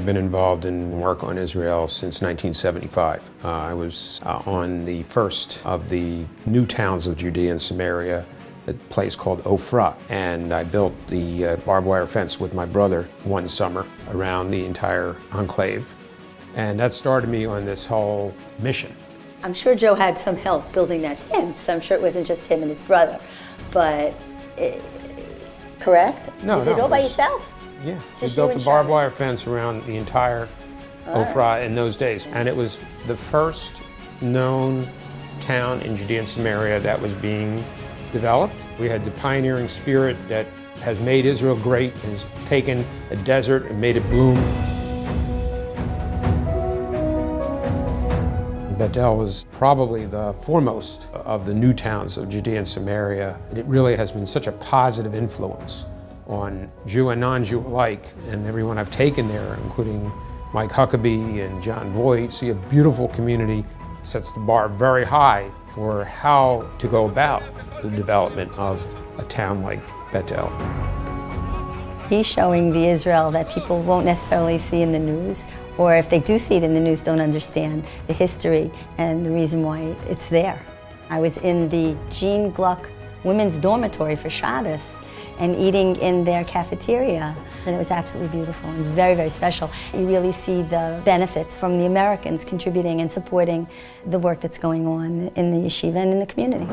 been involved in work on Israel since 1975. I was on the first of the new towns of Judea and Samaria, a place called Ophrah, and I built the barbed wire fence with my brother one summer around the entire enclave. And that started me on this whole mission. I'm sure Joe had some help building that fence. I'm sure it wasn't just him and his brother, but correct? No, you did it all by yourself? Yeah, Just we you built and the barbed Charlotte? wire fence around the entire Ophrah in those days. And it was the first known town in Judea and Samaria that was being developed. We had the pioneering spirit that has made Israel great and has taken a desert and made it bloom. Bethel was probably the foremost of the new towns of Judea and Samaria. It really has been such a positive influence on Jew and non-Jew alike, and everyone I've taken there, including Mike Huckabee and John Voight, see a beautiful community, sets the bar very high for how to go about the development of a town like Bethel. He's showing the Israel that people won't necessarily see in the news, or if they do see it in the news, don't understand the history and the reason why it's there. I was in the Jean Gluck women's dormitory for Shabbos and eating in their cafeteria, and it was absolutely beautiful and very, very special. You really see the benefits from the Americans contributing and supporting the work that's going on in the yeshiva and in the community.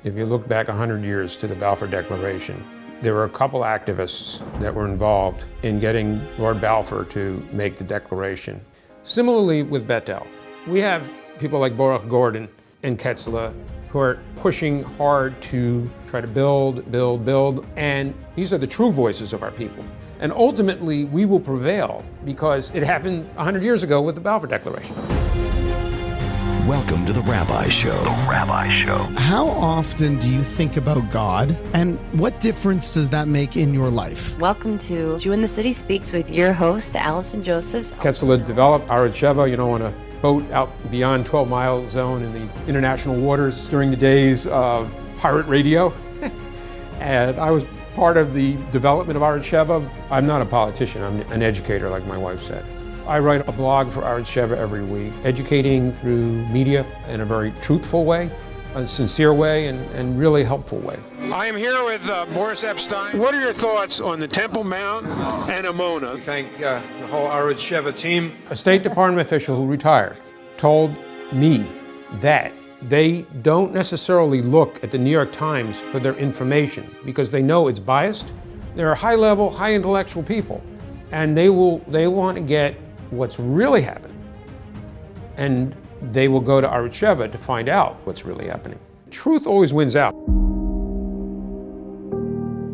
If you look back 100 years to the Balfour Declaration, there were a couple activists that were involved in getting Lord Balfour to make the declaration. Similarly with Bethel, we have people like Baruch Gordon and Ketzler who are pushing hard to try to build, and these are the true voices of our people. And ultimately, we will prevail because it happened 100 years ago with the Balfour Declaration. Welcome to The Rabbi Show. The Rabbi Show. How often do you think about God, and what difference does that make in your life? Welcome to Jew in the City Speaks with your host, Allison Josephs. Ketzler developed Arad Sheva, on a boat out beyond 12-mile zone in the international waters during the days of pirate radio. And I was part of the development of Arad Sheva. I'm not a politician, I'm an educator, like my wife said. I write a blog for Arad Sheva every week, educating through media in a very truthful way, a sincere way, and really helpful way. I am here with Boris Epstein. What are your thoughts on the Temple Mount and Amona? We thank the whole Arad Sheva team. A State Department official who retired told me that they don't necessarily look at the New York Times for their information because they know it's biased. They're high-level, high-intellectual people, and they want to get what's really happening, and they will go to Arad Sheva to find out what's really happening. Truth always wins out.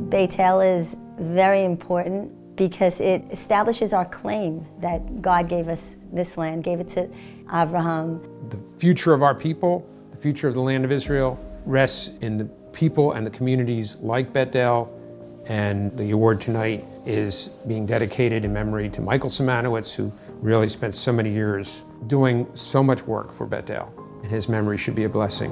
Bethel is very important because it establishes our claim that God gave us this land, gave it to Abraham. The future of our people, the future of the land of Israel, rests in the people and the communities like Bethel, and the award tonight is being dedicated in memory to Michael Simanowitz, who really spent so many years doing so much work for Bethel, and his memory should be a blessing.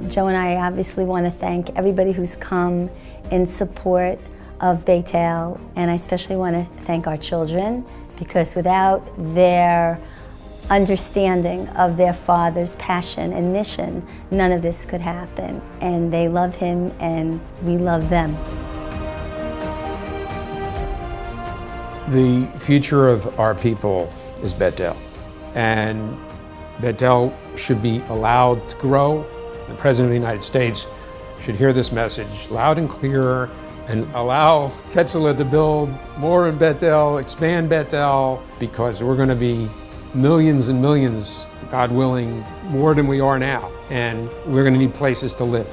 Joe and I obviously want to thank everybody who's come in support of Bethel, and I especially want to thank our children, because without their understanding of their father's passion and mission, none of this could happen. And they love him, and we love them. The future of our people is Bethel, and Bethel should be allowed to grow. The President of the United States should hear this message loud and clear and allow Ketzler to build more in Bethel, expand Bethel, because we're going to be millions and millions, God willing, more than we are now, and we're going to need places to live.